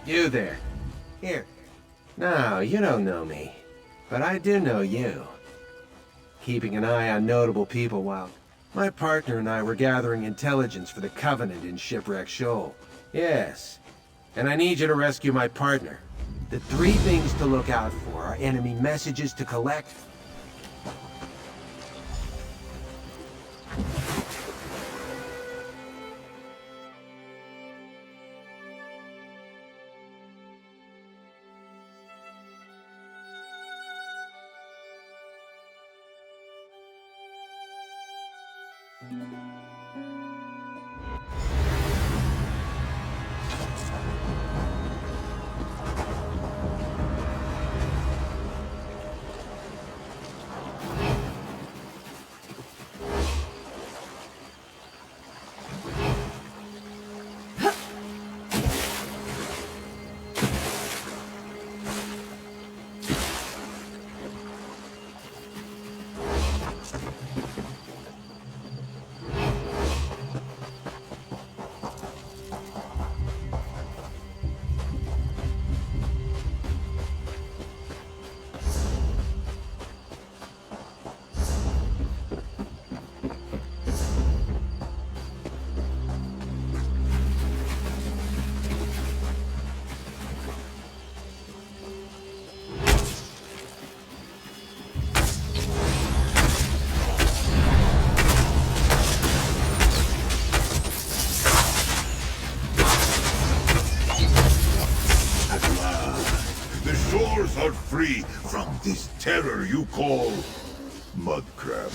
You there. Here. No, you don't know me. But I do know you. Keeping an eye on notable people while my partner and I were gathering intelligence for the Covenant in Shipwreck Shoal. Yes. And I need you to rescue my partner. The 3 things to look out for are enemy messages to collect, Are free from this terror you call mud crab.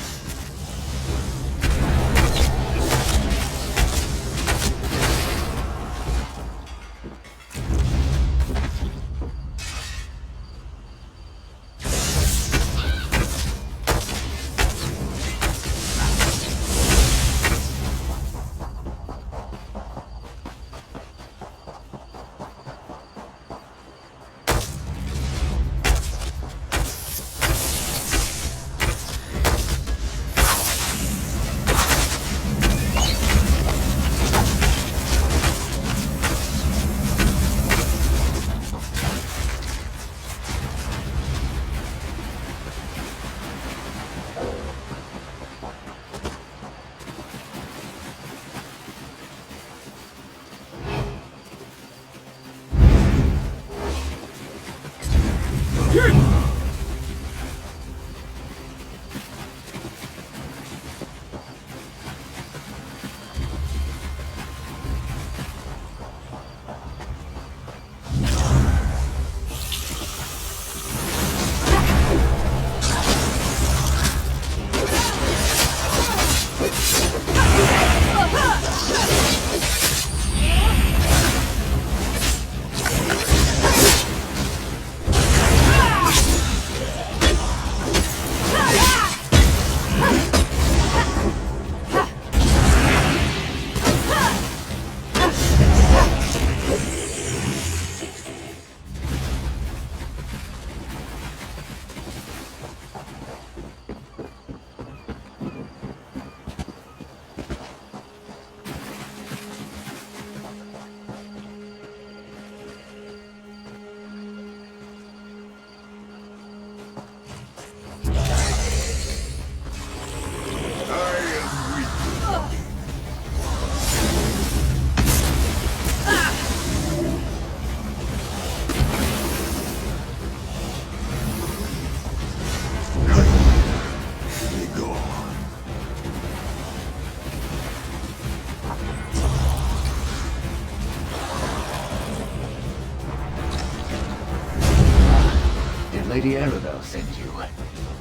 Lady Arabelle sent you.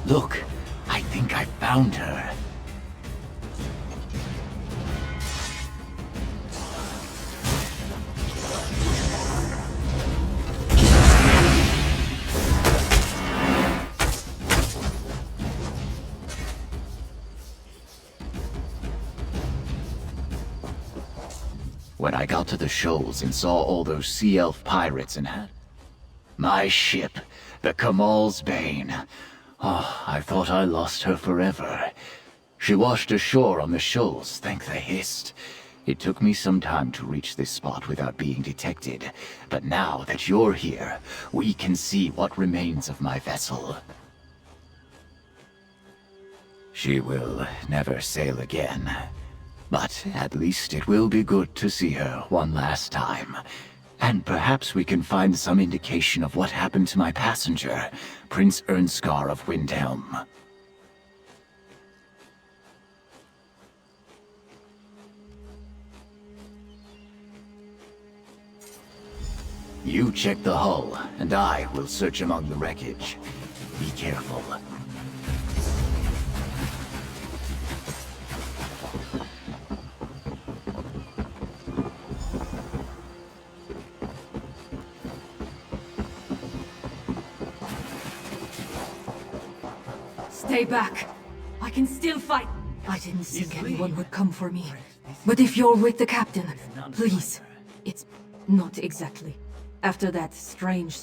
Look, I think I found her. When I got to the shoals and saw all those sea elf pirates and had my ship, the Kamal's Bane. Oh, I thought I lost her forever. She washed ashore on the shoals, thank the Hist. It took me some time to reach this spot without being detected, but now that you're here, we can see what remains of my vessel. She will never sail again, but at least it will be good to see her one last time. And perhaps we can find some indication of what happened to my passenger, Prince Ernskar of Windhelm. You check the hull, and I will search among the wreckage. Be careful. Stay back. I can still fight. I didn't think anyone would come for me. But if you're with the captain, please. It's not exactly. After that strange...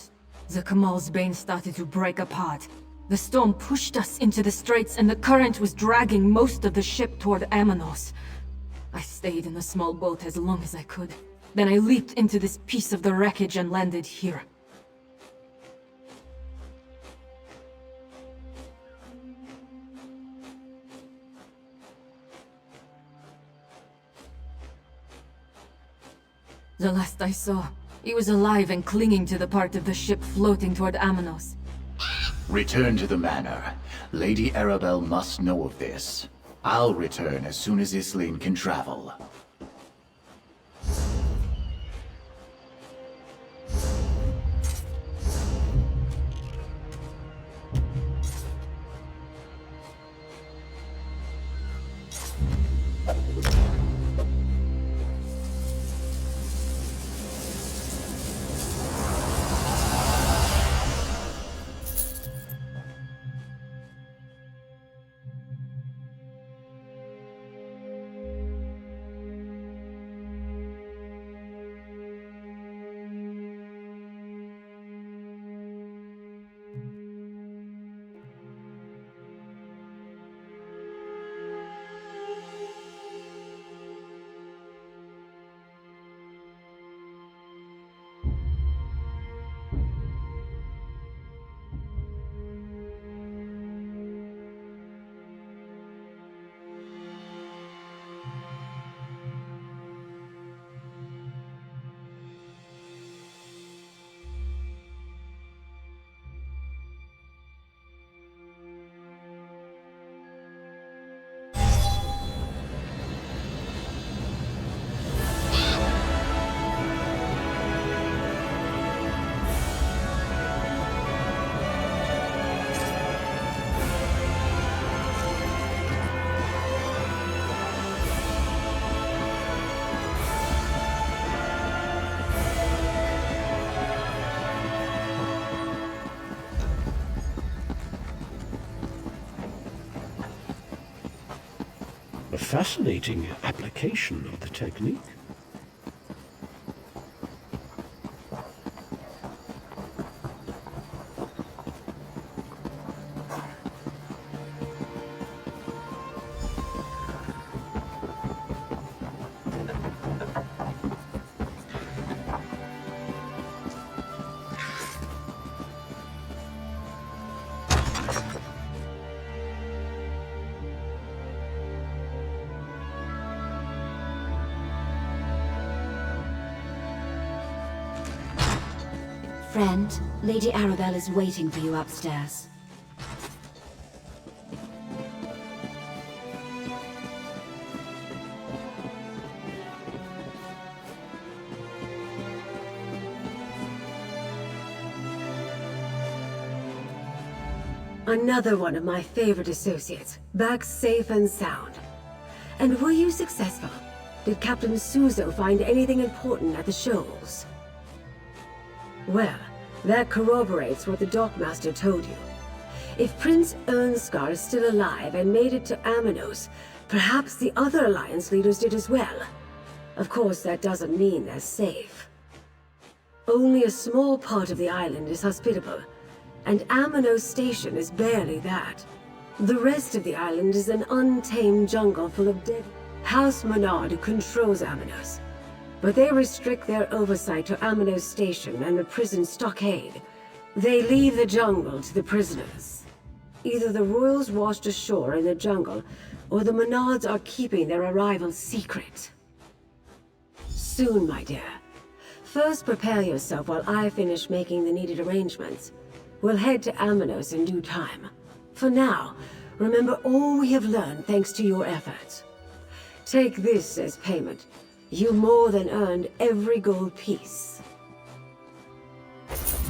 the Kamal's Bane started to break apart. The storm pushed us into the straits and the current was dragging most of the ship toward Amanos. I stayed in a small boat as long as I could. Then I leaped into this piece of the wreckage and landed here. The last I saw, he was alive and clinging to the part of the ship floating toward Amanos. Return to the manor. Lady Arabelle must know of this. I'll return as soon as Islene can travel. A fascinating application of the technique. Friend, Lady Arabelle is waiting for you upstairs. Another one of my favorite associates, back safe and sound. And were you successful? Did Captain Suzo find anything important at the shoals? Well, that corroborates what the Dockmaster told you. If Prince Ernskar is still alive and made it to Amanos, perhaps the other Alliance leaders did as well. Of course, that doesn't mean they're safe. Only a small part of the island is hospitable, and Amanos Station is barely that. The rest of the island is an untamed jungle full of dead... House Menard controls Amanos, but they restrict their oversight to Amanos Station and the prison stockade. They leave the jungle to the prisoners. Either the royals washed ashore in the jungle, or the Menards are keeping their arrival secret. Soon, my dear. First, prepare yourself while I finish making the needed arrangements. We'll head to Amanos in due time. For now, remember all we have learned thanks to your efforts. Take this as payment. You more than earned every gold piece.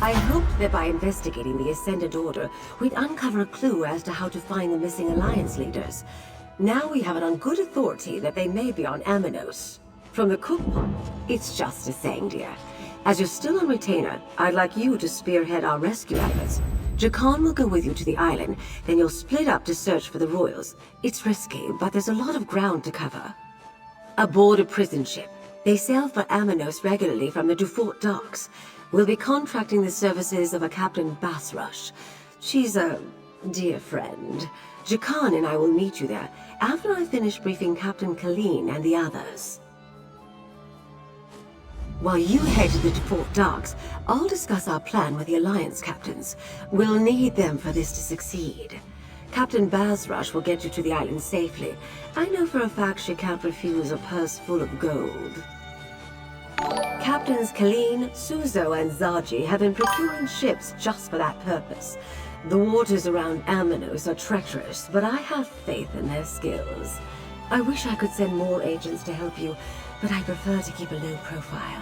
I hoped that by investigating the Ascendant Order, we'd uncover a clue as to how to find the missing Alliance leaders. Now we have it on good authority that they may be on Amanos. From the cookbook, it's just a saying, dear. As you're still on retainer, I'd like you to spearhead our rescue efforts. Jakan will go with you to the island, then you'll split up to search for the royals. It's risky, but there's a lot of ground to cover. Aboard a prison ship. They sail for Amanos regularly from the Dufort docks. We'll be contracting the services of a Captain Basrush. She's a dear friend. Jakan and I will meet you there after I finish briefing Captain Colleen and the others. While you head to the Dufort docks, I'll discuss our plan with the Alliance captains. We'll need them for this to succeed. Captain Basrush will get you to the island safely. I know for a fact she can't refuse a purse full of gold. Captains Colleen, Suzo, and Zaji have been procuring ships just for that purpose. The waters around Amanos are treacherous, but I have faith in their skills. I wish I could send more agents to help you, but I prefer to keep a low profile.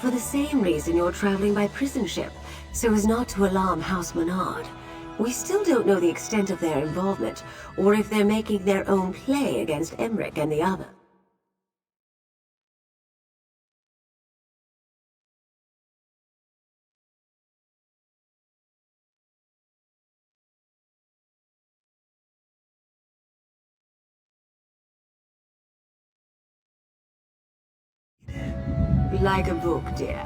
For the same reason you're traveling by prison ship, so as not to alarm House Menard. We still don't know the extent of their involvement, or if they're making their own play against Emmerich and the others. Like a book, dear.